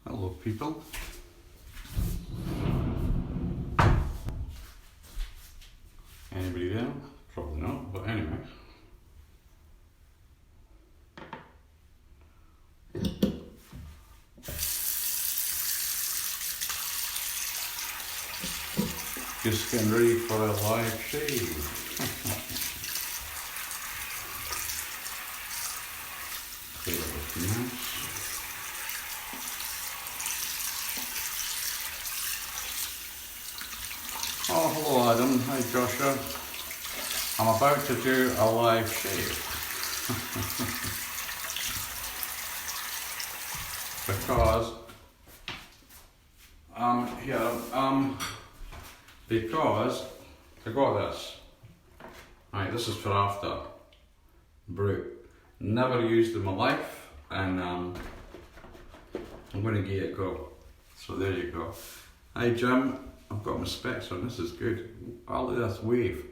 Hello people. Anybody there? Probably not, but anyway. Just getting ready for a live shave. Clear it with nice. Oh, hello Adam. Hi Joshua. I'm about to do a live shave. Because because I got this. Right, this is for after brew. Never used in my life, and I'm going to give it a go. So there you go. Hi Jim, I've got my specs on. This is good. Oh, look at this wave.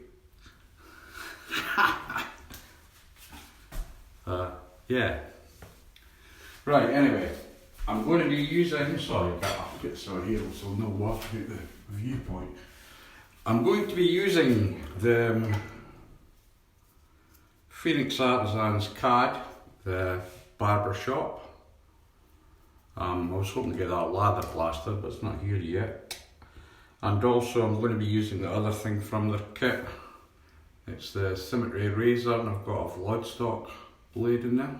Yeah. Right. Anyway, I'm going to be using. Sorry, I'll get so here so I'll know what at the viewpoint. I'm going to be using the Phoenix Artisans CAD, the barber shop. I was hoping to get that lather plaster, but it's not here yet. And also I'm going to be using the other thing from their kit. It's the Symmetry razor, and I've got a Vlodstock blade in there.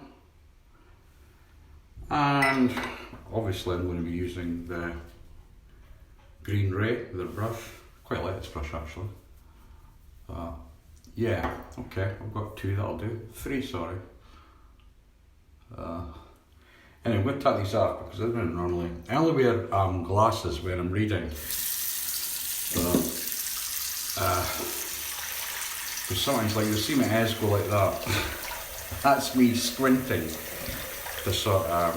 And obviously I'm going to be using the Green Ray, their brush. Quite like this brush actually. Yeah, okay, I've got 2, that'll do. 3, sorry. Anyway, I'm going to take these off because I don't normally. I only wear glasses when I'm reading. So, because sometimes, like, you'll see my eyes go like that. That's me squinting to sort of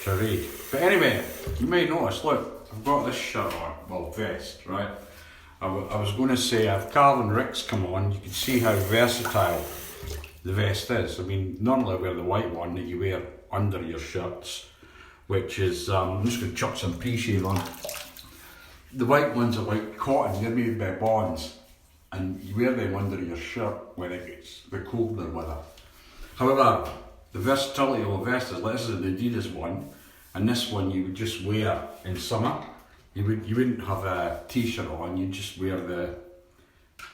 to read. But anyway, you may notice, look, I've got this shirt on, well, vest, right? I was going to say, if Calvin Ricks come on, you can see how versatile the vest is. I mean, normally I wear the white one that you wear under your shirts, which is, I'm just going to chuck some pre-shave on. The white ones are like cotton, they're made by Bonds, and you wear them under your shirt when it gets the colder weather. However, the versatility of the vest is, like, this is an Adidas one, and this one you would just wear in summer. You wouldn't have a t-shirt on, you'd just wear the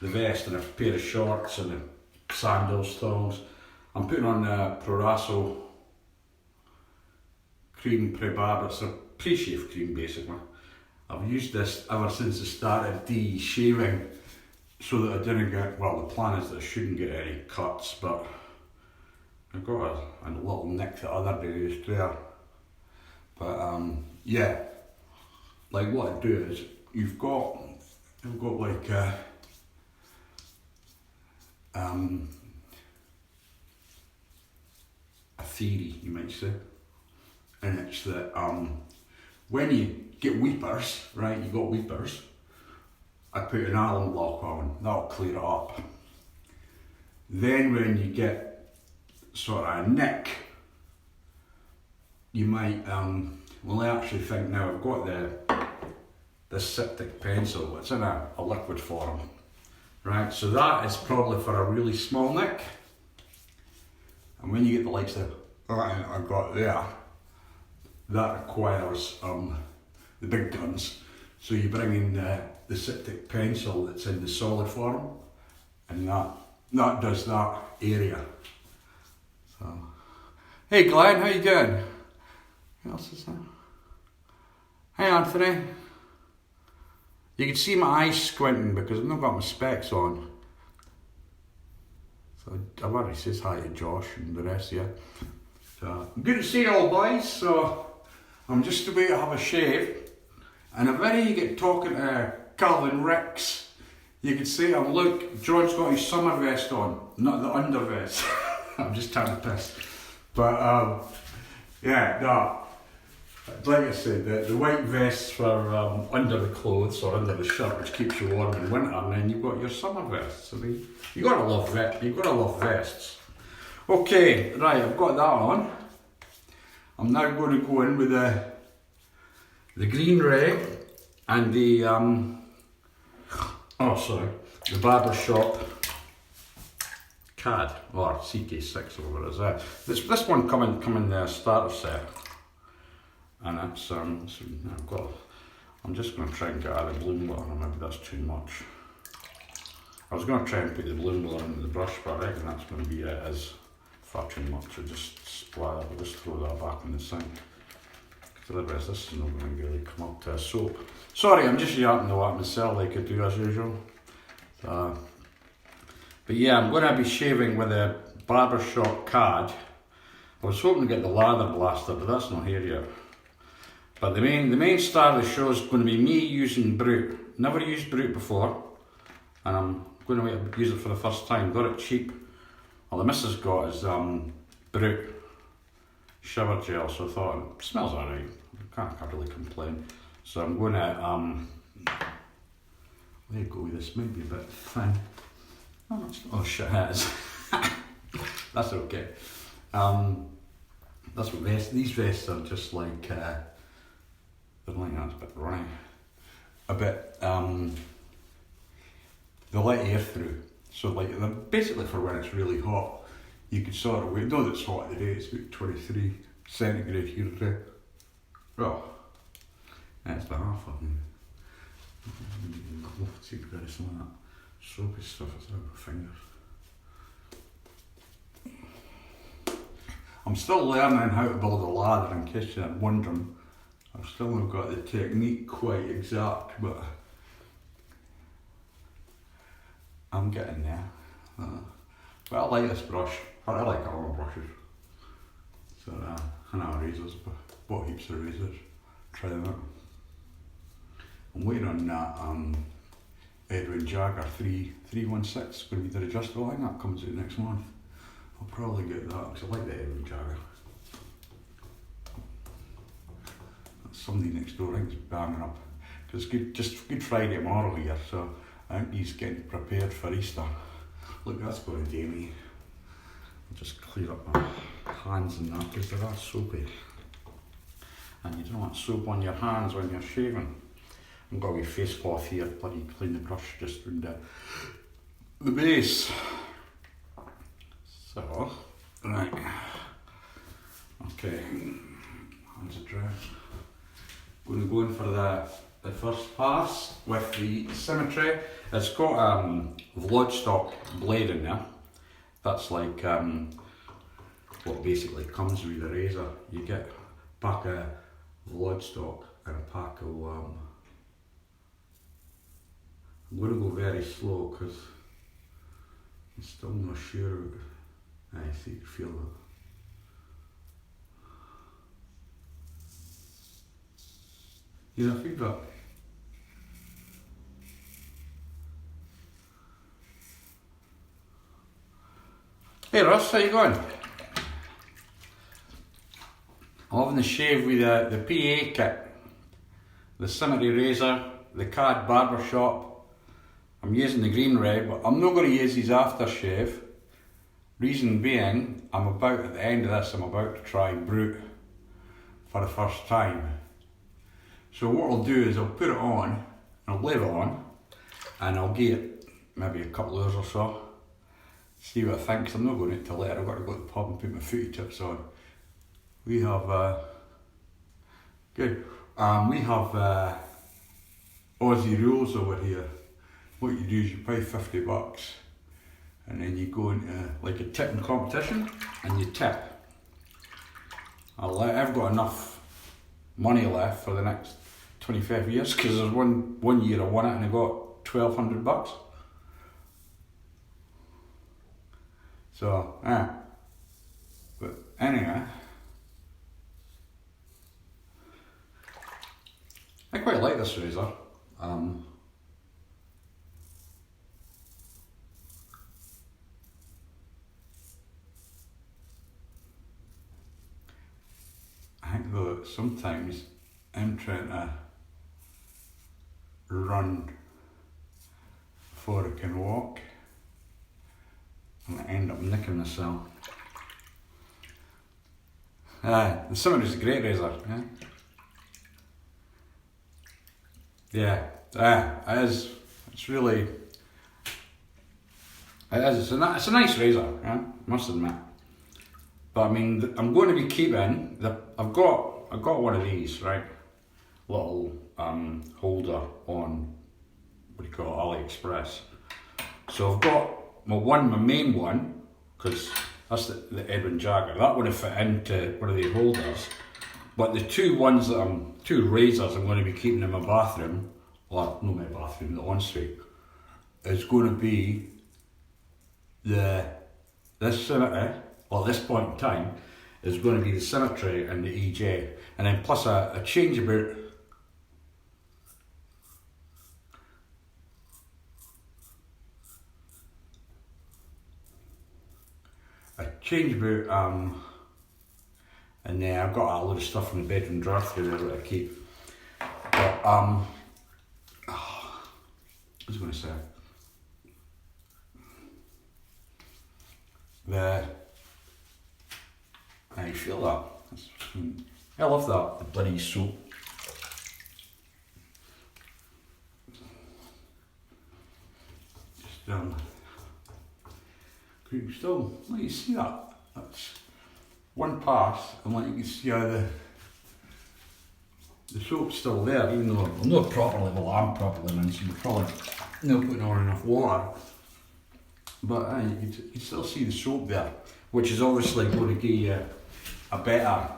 vest and a pair of shorts and sandals, thongs. I'm putting on the Proraso cream pre-barber, it's a pre-shave cream basically. I've used this ever since I started de-shaving so that I didn't get, well, the plan is that I shouldn't get any cuts, but I got a little nick the other day just there. But yeah, like what I do is I've got like a theory, you might say, and it's that when you get weepers, right, you got weepers, I put an Allen block on, that'll clear it up. Then when you get sort of a nick, you might, well, I actually think now I've got the Ciptic pencil, it's in a liquid form, right, so that is probably for a really small nick. And when you get the likes of that I've got there, that requires the big guns. So you bring in the Ciptic pencil that's in the solid form, and that does that area. So, hey Glenn, how you doing? Who else is there? Hi Anthony. You can see my eyes squinting because I've not got my specs on. So I've already said hi to Josh and the rest of you. So, good to see you all boys. So I'm just about to have a shave, and if any of you get talking to Calvin Ricks, you can say, look, John's got his summer vest on, not the under vest. I'm just trying to piss. But yeah, no. Like I said, the white vest's for under the clothes or under the shirt, which keeps you warm in winter, and then you've got your summer vests. I mean, you gotta love vests. Okay, right, I've got that on. I'm now going to go in with the green ray and the the Barbershop CAD or CK6 or whatever it is. This one come in the starter set, and it's I'm just going to try and get out of the bloom blur. Maybe that's too much. I was going to try and put the bloom blur into the brush, but I reckon that's going to be it as far too much. So just splatter, I'll just throw that back in the sink. Because otherwise this is not going to really come up to a soap. Sorry, I'm just yapping the what myself like I do as usual. But yeah, I'm going to be shaving with a Barbershop CAD. I was hoping to get the lather blaster, but that's not here yet. But the main star of the show is going to be me using Brute. Never used Brute before, and I'm going to use it for the first time. Got it cheap. All the missus got is Brute shower gel, so I thought it smells alright. Can't really complain. So I'm going to there you go with this. Might be a bit thin. Oh shit, it is. That's okay. That's what these vests are just like. They're like that's a bit runny. A bit. They let air through. So like they're basically for when it's really hot. You could sort of wait. Know that it's hot today. It's about 23 centigrade here today. Oh, that's the half of them. See if there's some of that soapy stuff that's out of my fingers. I'm still learning how to build a ladder, in case you're wondering. I've still not got the technique quite exact, but I'm getting there. But I like this brush. I like all my brushes. So I know razors, but bought heaps of razors. Try them out. I'm waiting on that Edwin Jagger 316. It's going to be the adjustable. I think that comes out next month. I'll probably get that because I like the Edwin Jagger. Somebody next door I think is banging up. Because it's Good Friday tomorrow here, so I think he's getting prepared for Easter. Look, that's going to do me. I'll just clear up my hands and that because they're all soapy. And you don't want soap on your hands when you're shaving. I've got a wee face cloth here, bloody clean the brush just round the base. So, right. Okay, hands are dry. Going to go in for the first pass with the Symmetry. It's got Vlogstock blade in there. That's like what basically comes with the razor. You get a pack of Vlogstock and a pack of I'm going to go very slow because I'm still not sure. I see, you feel it. You know feedback? Hey Russ, how you going? I'm having the shave with the PA kit, the Symmetry razor, the CAD Barbershop. I'm using the green red, but I'm not going to use these aftershave. Reason being, at the end of this, I'm about to try Brute for the first time. So what I'll do is I'll put it on, I'll leave it on, and I'll give it maybe a couple of hours or so. See what I think, 'cause I'm not going out till later. I've got to go to the pub and put my footy tips on. We have, we have Aussie rules over here. What you do is you pay $50 and then you go into like a tipping competition and you tip. I've got enough money left for the next 25 years because there's one year I won it and I got $1,200. So, but anyway, I quite like this razor. I think though that sometimes I'm trying to run before I can walk and I end up nicking myself. The Symmetry's a great razor. It is. It's really. It is. It's a nice razor. Yeah, must admit. But I mean, I'm going to be keeping the. I've got one of these, right? Little holder on what do you call it, AliExpress. So I've got my main one, because that's the Edwin Jagger. That would have fit into one of the holders. But the two razors I'm going to be keeping in my bathroom, or no, my bathroom, the ensuite, is going to be this Symmetry, or at this point in time, is going to be the Symmetry and the EJ, and then plus a changeabout. And then I've got a load of stuff in the bedroom drawer through there that I keep. But what was I going to say? I feel that. I love that, the bloody soap. Just you still, let you see that. That's one pass, and like you can see how the soap's still there, even though I'm not properly, well, I'm properly rinsed, so you're probably not putting on enough water. But you can still see the soap there, which is obviously going to give you a better,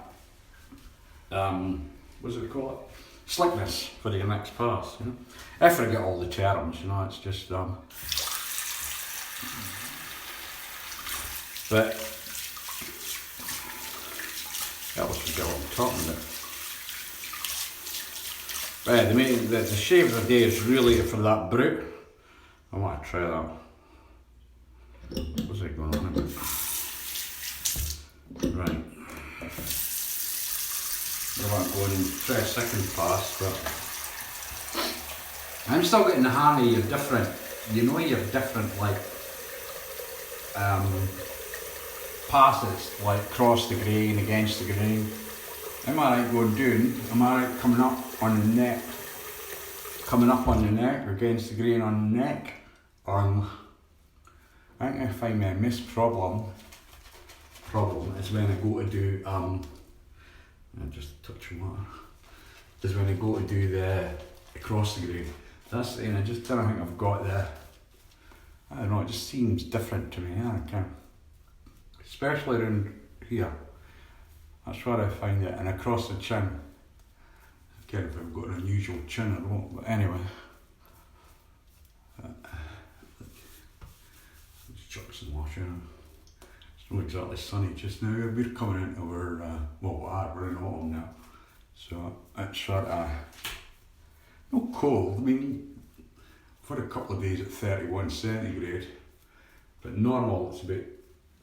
what does it call it? Slickness for your next pass, you know. I forget all the terms, you know, it's just, but I always forget what I'm talking about. The shave of the day is really for that brute. I want to try that. What's it going on about? Right. I want to go and try a second pass, but I'm still getting the hang of your different, your different like passes, like cross the grain, against the grain. Am I right going down? Am I right coming up on the neck? Coming up on the neck, against the grain on the neck? I think I find my missed problem is when I go to do, I just touch water, is when I go to do the across the grain. That's the thing, I just don't think I've got the, I don't know, it just seems different to me, I can't. Especially around here. That's where I find it, and across the chin. Again, if I've got an unusual chin or what, but anyway. Let's chuck some wash in. It's not exactly sunny just now. We're coming into our, we're in autumn now. So it's sort of, not cold. I mean, I've had a couple of days at 31 centigrade, but normal it's about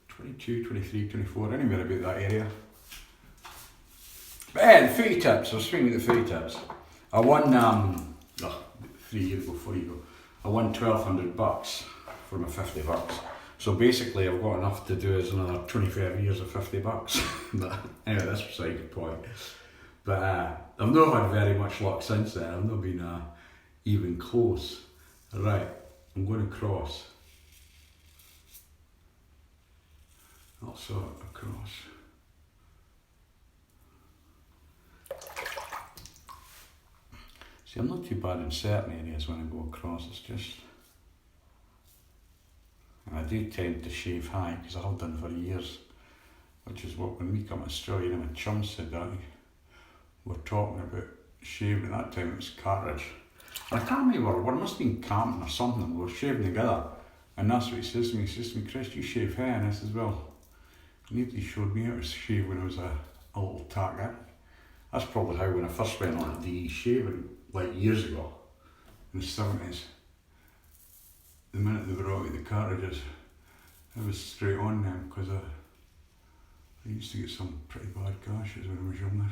22, 23, 24, anywhere about that area. But the footy tips, I was swinging the footy tips. I won, 4 years ago, I won $1,200 for my $50. So basically I've got enough to do as another 25 years of $50. But anyway, that's beside the point. But I've not had very much luck since then, I've not been even close. Right, I'm going to cross. I'll sort it across. See, I'm not too bad in certain areas when I go across, it's just, and I do tend to shave high because I have done for years, which is what when we come to Australia, my chum said that we're talking about shaving. At that time it was cartridge. And I can't remember, we must have been camping or something, we were shaving together, and that's what he says to me, Chris, you shave hair, and I says, well, nobody showed me how to shave when I was a little tacker. That's probably how when I first went on the shaving, like years ago, in the 70s. The minute they brought me the cartridges, I was straight on them because I used to get some pretty bad gashes when I was younger.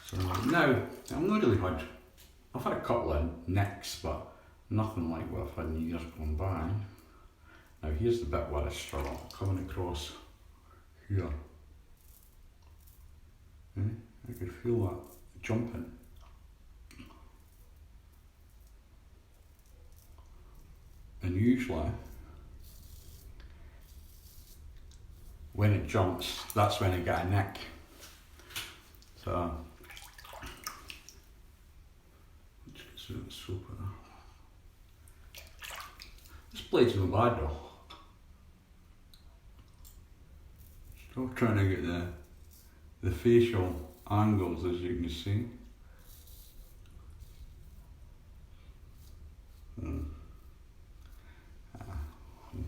So now, I'm not really had, I've had a couple of nicks, but nothing like what I've had in years gone by. Now here's the bit where I struggle, coming across here. I could feel that jumping. And usually, when it jumps, that's when I get a nick. So, let's get some of the soap in there. This blade's no bad though. Still trying to get the facial angles, as you can see. I'm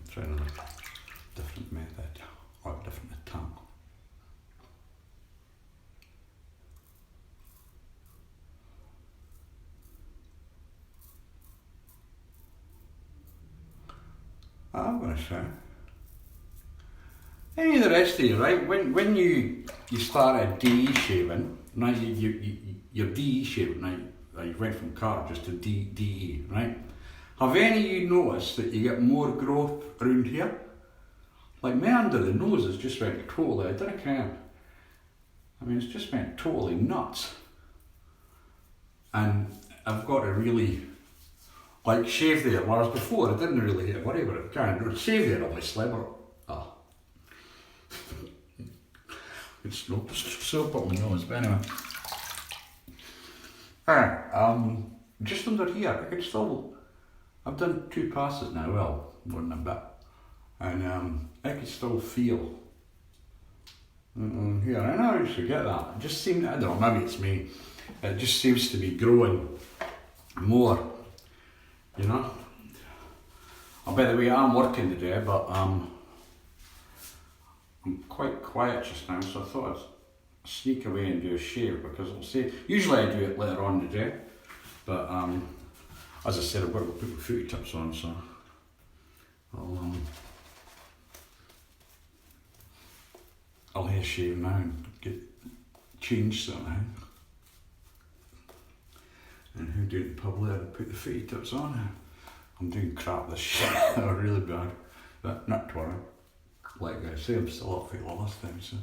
trying a different method or a different attempt. I'm going to say, any of the rest of you, right? When you started DE shaving, right? You're DE shaving, right? You went from car just to DE, right? Have any of you noticed that you get more growth around here? Like my under the nose has just went totally, I don't care. I mean, it's just went totally nuts. And I've got to really, like, shave there, whereas before I didn't really have to worry about it. Can't shave there, I'll be slimmer. Oh. It's no soap up my nose, but anyway. Just under here, I can still, I've done 2 passes now, well, more than a bit. And I can still feel here. I know I used to get that. It just seemed, I don't know, maybe it's me. It just seems to be growing more, you know. Oh, by the way, I'm working today, but I'm quite quiet just now, so I thought I'd sneak away and do a shave because it'll say, usually I do it later on today, but as I said, I've got to put my footy tips on, so I'll hair shave now and get changed somehow. And who do the pub there and put the footy tips on? I'm doing crap this shit, really bad. But not to worry. Like I say, I'm still up for it last time, so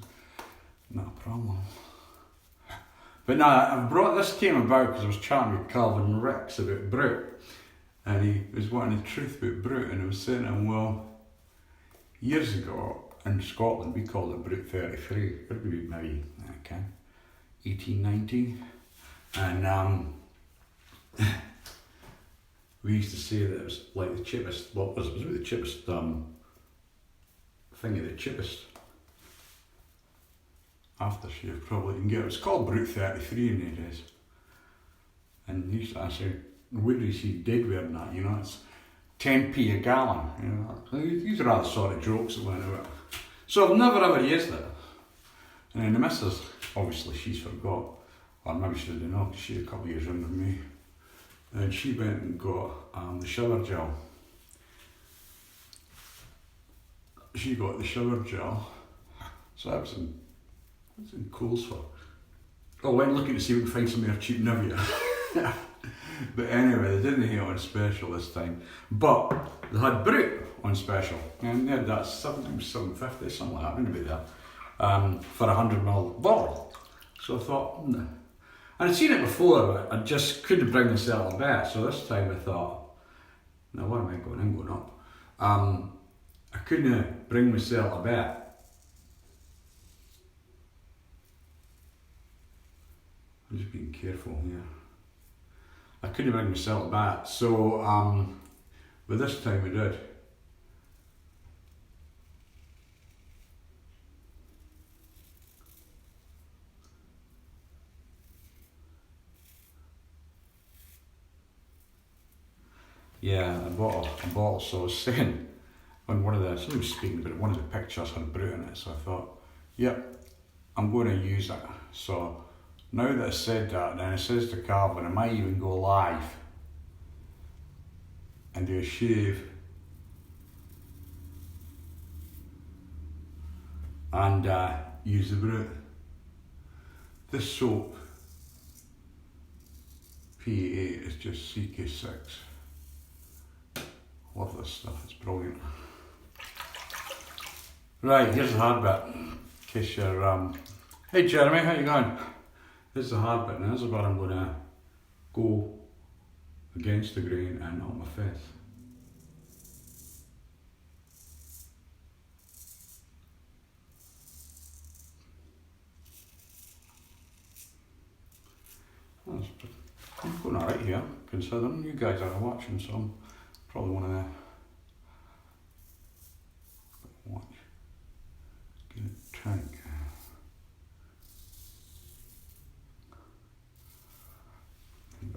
not a problem. But no, I've brought this came about because I was chatting with Calvin Ricks about Brute. And he was wanting the truth about Brute, and I was saying to him, well, years ago in Scotland we called it Brute 33. It would be maybe, 18, 19. And we used to say that it was like the cheapest, well, it was the cheapest the cheapest aftershave probably you can get. It was called Brute 33 in the days. And he used to ask, where do you see dead wearing that? You know, it's 10p a gallon. You know, these are all the sort of jokes that went out. So I've never ever used it. And then the missus, obviously she's forgot, or maybe she didn't know because she's a couple of years younger than me. And she went and got the shower gel. She got the shower gel. So I was in Coles for. I went looking to see if we could find some more cheap Nivea. But anyway, they didn't have it on special this time. But they had Brute on special. And they had that $7.50, something like that, wouldn't it be there? For a 100ml bottle. So I thought, And I'd seen it before, but I just couldn't bring myself to bet. So this time I thought, now what am I going in, going up? I couldn't bring myself to bet. I'm just being careful here. I couldn't bring myself to bet. So, but this time I did. Yeah, I bought a bottle, so I was saying, on one of the, somebody was speaking about it, one of the pictures had Brute in it, so I thought, yep, I'm going to use it. So now that I said that, then it says to Calvin, I might even go live and do a shave and use the Brute. This soap, PA8, is just CK6. Love this stuff, it's brilliant. Right, here's the hard bit. In case you're, hey Jeremy, how you going? Here's the hard bit now. This is where I'm going to go against the grain and on my fifth. I'm going alright here, considering you guys are watching, so I'm probably one of the watch. Get it tight.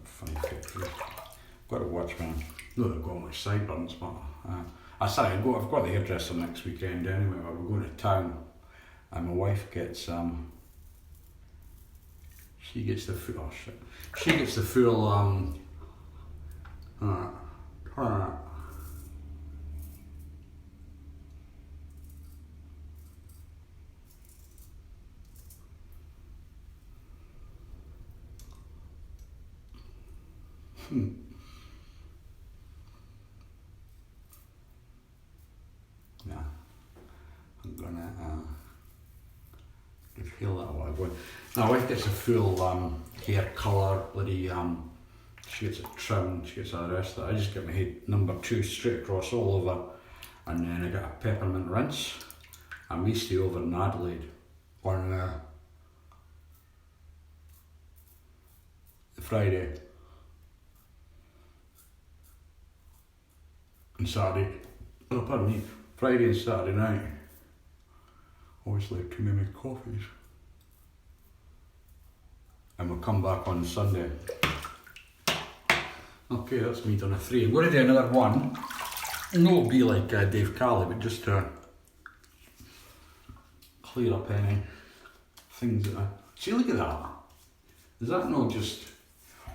Funny picture. Got to watch, man. No, they've got much sideburns, but I've got the hairdresser next weekend anyway. We're going to town, and my wife gets she gets the full she gets the full yeah, I'm gonna feel that while I'm going. My wife gets a full hair colour, bloody she gets it trimmed, she gets all the rest of it. I just get my head number 2 straight across all over, and then I get a peppermint rinse. And we stay over in Adelaide on Friday and Saturday. Oh, pardon me. Friday and Saturday night. Always like to make coffees. And we'll come back on Sunday. Okay, that's me done a 3. I'm going to do another one. No, it'll be like Dave Calley, but just to clear up any things that see, look at that. Is that not just,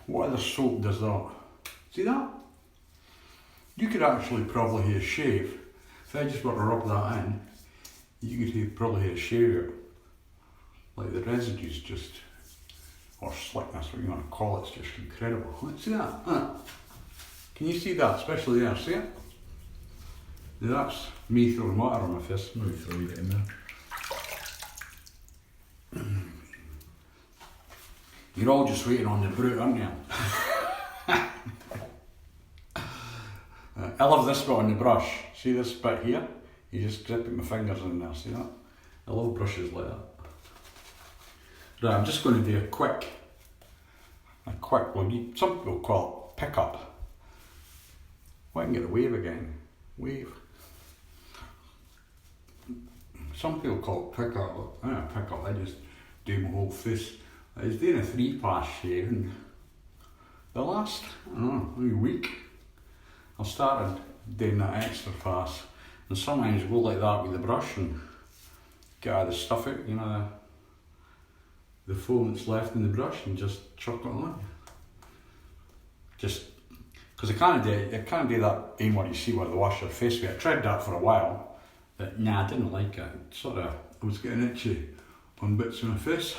what other soap does that? See that? You could actually probably hear shave. If I just were to rub that in, you could probably hear shave it. Like the residues just, or slickness, what you want to call it, it's just incredible. Let's see that. Can you see that, especially there, see it? Now that's me throwing water on my fist. Maybe throw it in there. You're all just waiting on the brute, aren't you? I love this bit on the brush. See this bit here? You just grip my fingers in there, see that? I love brushes like that. Right, I'm just going to do a quick, well, some people call it pick up. Well, I can get a wave again. Wave. Some people call it pick up. I don't pick up, I just do my whole face. I was doing a 3-pass shave, and the last, I don't know, maybe week, I started doing that extra pass. And sometimes you go like that with the brush and get all the stuff out, you know, the foam that's left in the brush, and just chuck it on. Just, because I can't do that in what you see where they wash your face with. I tried that for a while, but nah, I didn't like it. I was getting itchy on bits of my face.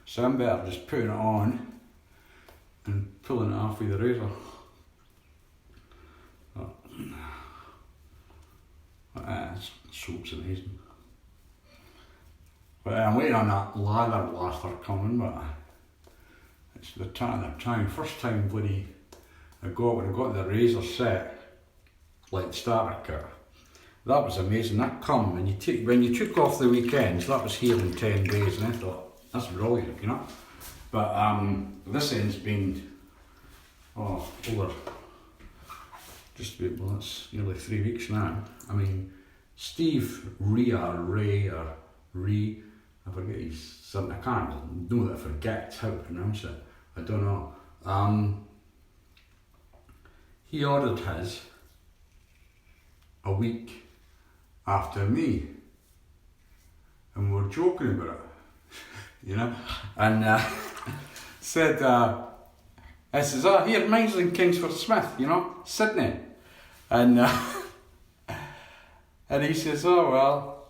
So I'm better just putting it on and pulling it off with the razor. Soap's amazing. But I'm waiting on that lather blaster coming, but it's the time. First time bloody when I got the razor set, like the starter kit, that was amazing. That come when you took off the weekends, that was here in 10 days, and I thought, that's brilliant, you know. But this end's been over just about, well, it's nearly 3 weeks now. I mean, Steve Ray, I forget his something. I can't know that I forget how to pronounce it. I don't know. He ordered his a week after me, and we were joking about it, you know. And said, I says, here, mine's in Kingsford Smith, you know, Sydney. And and he says, oh well,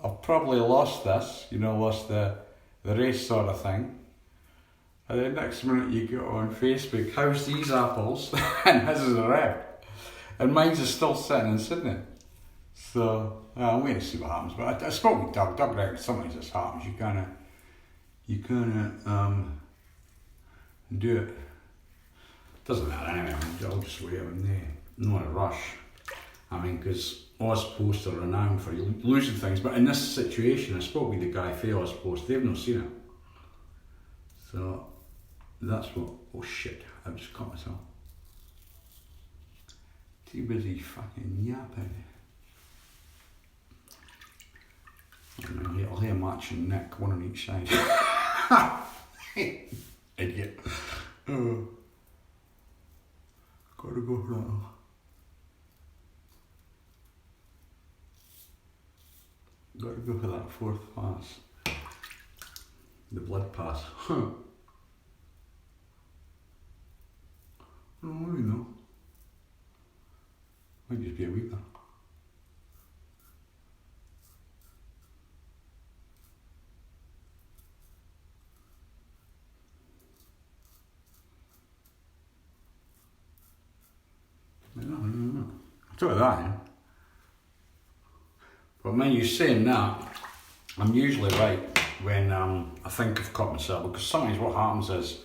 I've probably lost this, you know, lost the race sort of thing. And then next minute you go on Facebook, how's these apples? And his is arrived. And mine's is still sitting in Sydney. So I'm waiting to see what happens. But I spoke with Doug. Doug reckons sometimes this happens. you kind of do it. Doesn't matter anyway, I'll just wait in there. No rush. I mean, because Oz posts are renowned for losing things, but in this situation, I spoke with the guy for Oz post, they've not seen it. So that's what. Oh shit! I've just caught myself. Too busy fucking yapping. I'll hear matching neck, one on each side. Idiot. Oh. Gotta go for that. Gotta go for that fourth pass. The blood pass. Huh. Oh, you know. Might just be a week there. No. I'll tell you that, eh? But when you're saying that, I'm usually right when I think I've caught myself, because sometimes what happens is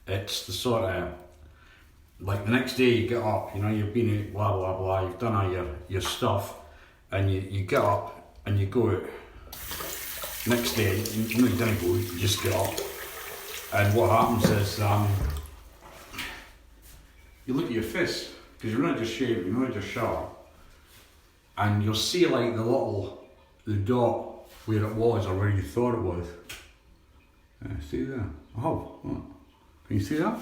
it's the sort of like the next day you get up, you know, you've been at blah blah blah, you've done all your stuff, and you get up and you go out. Next day, you know, you don't go, you just get up, and what happens is you look at your fist, because you're not just shaving, you're not just shower, and you'll see like the dot where it was or where you thought it was. See there? Oh, what? Can you see that?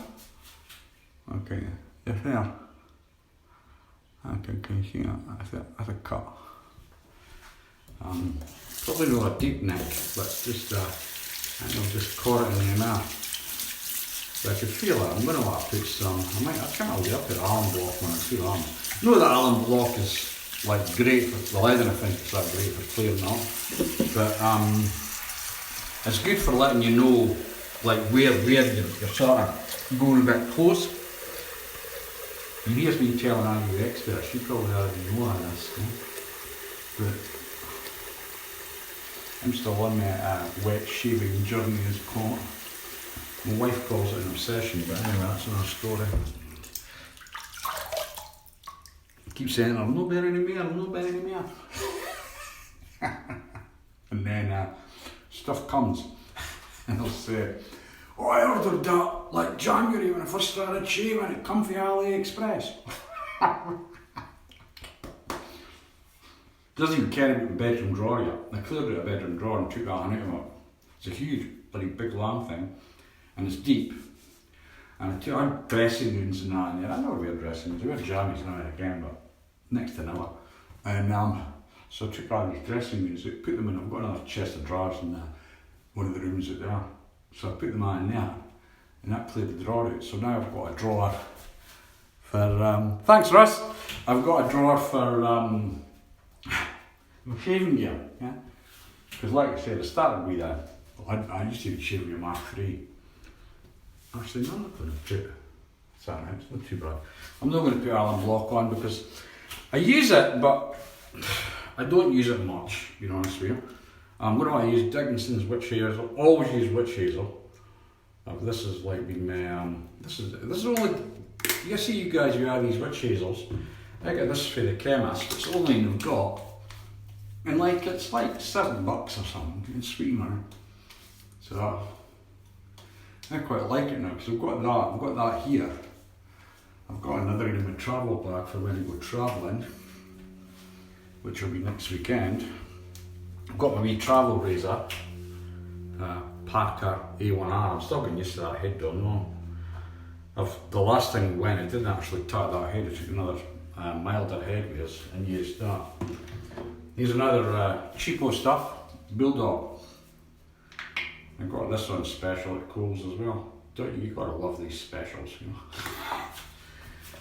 Okay, you're there. Okay, can you see that? That's a cut. Probably not a deep neck, but just I think I've just caught it in the mouth. But I can feel it. I'm going to put some. I can't really put Allen Block on it. Feel Allen. I know that Allen Block is like great for the leather. I think it's that great for clearing up, but it's good for letting you know like where you're sort of going a bit close. And here's me telling all you experts. You probably already know all this, but I'm still on my wet shaving journey as caught. My wife calls it an obsession, but anyway, that's another story. I keep saying, I'm not better anymore, I'm not better anymore. And then stuff comes, and I'll say, oh, I ordered that like January when I first started shaving, it come from AliExpress. Doesn't even care about the bedroom drawer yet. I cleared out a bedroom drawer and took that out of it. It's a huge, bloody big long thing. And it's deep, and I had dressing rooms and that in there. I never wear dressing rooms, I wear jammies now and again, but next to never. And so I took all these dressing rooms, put them in, I've got another chest of drawers in one of the rooms out there. So I put them all in there, and that played the drawer out. So now I've got a drawer for, thanks Russ, I've got a drawer for shaving gear, yeah? Because like I said, it started with I used to shave with a Mark III. Actually, no, I'm not going to put, it's not too bad. I'm not going to put Allen Block on because I use it, but I don't use it much, to be honest with you. What do I use? Dickinson's Witch Hazel. Always use Witch Hazel. This is like been my, this is only, you see you guys who have these Witch Hazels, I get this for the chemist, it's only they've got, and like, it's like $7 or something, in sweetener. So, I quite like it now because I've got that here. I've got another in my travel bag for when I go travelling, which will be next weekend. I've got my wee travel razor, Parker A1R. I'm still getting used to that head though, no. The last time we went, I didn't actually tap that head, I took another milder head with us and used that. Here's another cheapo stuff, Bulldog. I got this one special at Coles as well. Don't you? You gotta love these specials, you know.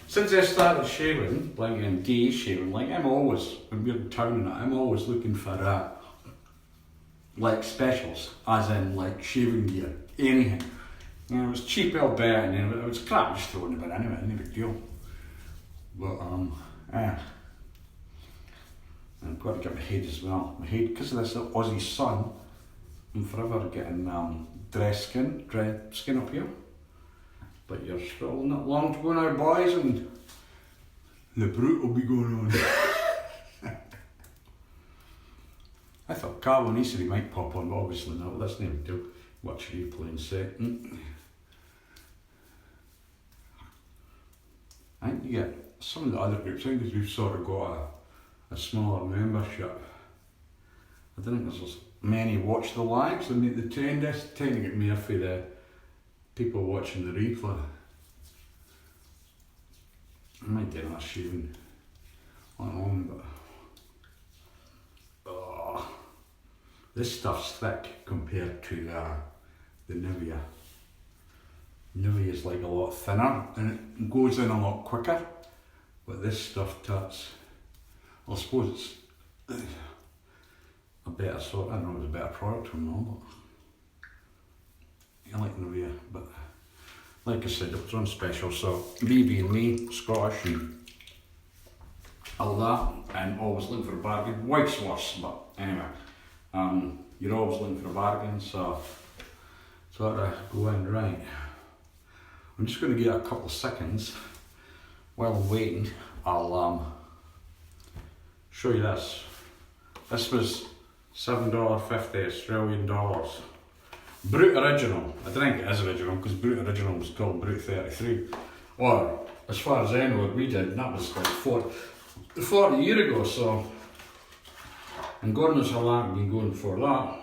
Since I started shaving, like day shaving, like I'm always, when we're in town and that, I'm always looking for like specials, as in like shaving gear, anything. You know, it was cheap or bad, and then it was crap, just throwing it in anyway, no big deal. But yeah. And I've got to get my head as well. My head, because of this Aussie sun, I'm forever getting dry skin up here. But you're still not long to go now, boys, and the brute will be going on. I thought Carl and Easter might pop on, but obviously not. That's not do. Watch replay in a second. I think you get some of the other groups, I think we've sort of got a smaller membership. I don't think there's as many watch the lives, and they tend to get more for the people watching the replay. I might do that shaving on, but this stuff's thick compared to the Nivea. Nivea is like a lot thinner and it goes in a lot quicker, but this stuff touch, I suppose it's a better sort. I don't know if it's a better product or not, but I like Nivea. But like I said, it was on special, so me being me, Scottish and all that, and always looking for a bargain. White's worse, but anyway, you're always looking for a bargain, so sort of go in right. I'm just going to give it a couple of seconds while I'm waiting. I'll show you this. This was $7.50 Australian dollars. Brute Original. I don't think it is original because Brute Original was called Brute 33. Or, as far as I know, what we did, that was like 40 years ago, so. And God knows how long I've been going for that.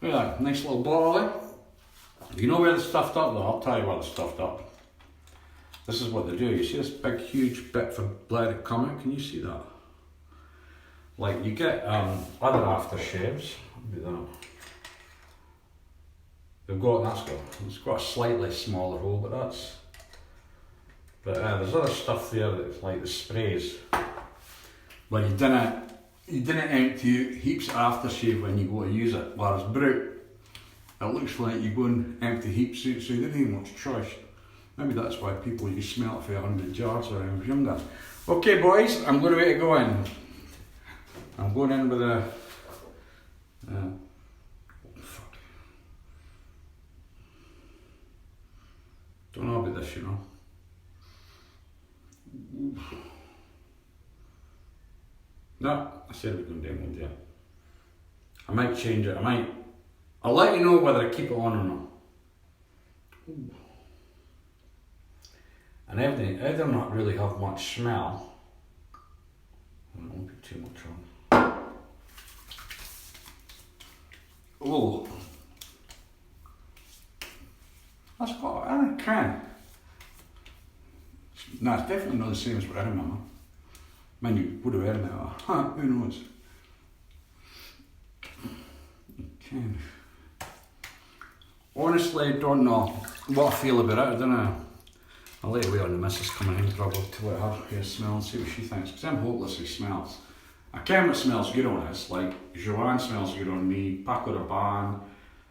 Look at that, nice little bottle there. You know where it's stuffed up though? I'll tell you where it's stuffed up. This is what they do. You see this big huge bit for Blerick Comic? Can you see that? Like you get other aftershaves. Look at that. They've got, it's got a slightly smaller hole, but that's. But there's other stuff there that's like the sprays. But you didn't empty heaps of aftershave when you go to use it. Whereas Brute, it looks like you go and empty heaps, so you didn't even much choice. Maybe that's why people used to smell it for 100 yards when I was younger. Okay boys, I'm going to go in. I'm going in with a... fuck. Don't know about this, you know. No, I said we're going down with it. I might change it, I'll let you know whether I keep it on or not. Ooh. And everything, I do not really have much smell. I won't put too much on. Oh, that's got, I can. No, it's definitely not the same as what I remember. Man, you would have heard that. Who knows? Okay. Honestly, don't know what I feel about it. I don't know. I'll let you wait on the missus coming in probably to let her hear smell and see what she thinks. Because I'm hopeless with smells. A Kermit smells good on us. Like Joanne smells good on me. Paco Rabanne.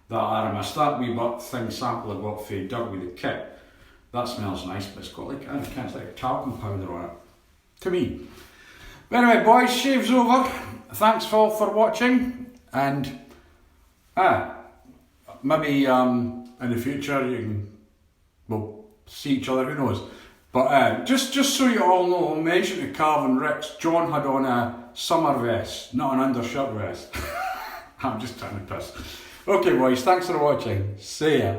That Aramis. That wee butt thing sample I got for Doug with the kit. That smells nice, but it's got like, I don't know, it's like a talcum powder on it. To me. But anyway, boys, shave's over. Thanks all for watching. And maybe in the future you can, we'll see each other, who knows. But just so you all know, I mentioned to Calvin Ricks, John had on a summer vest, not an undershirt vest. I'm just trying to piss. Okay boys, thanks for watching. See ya.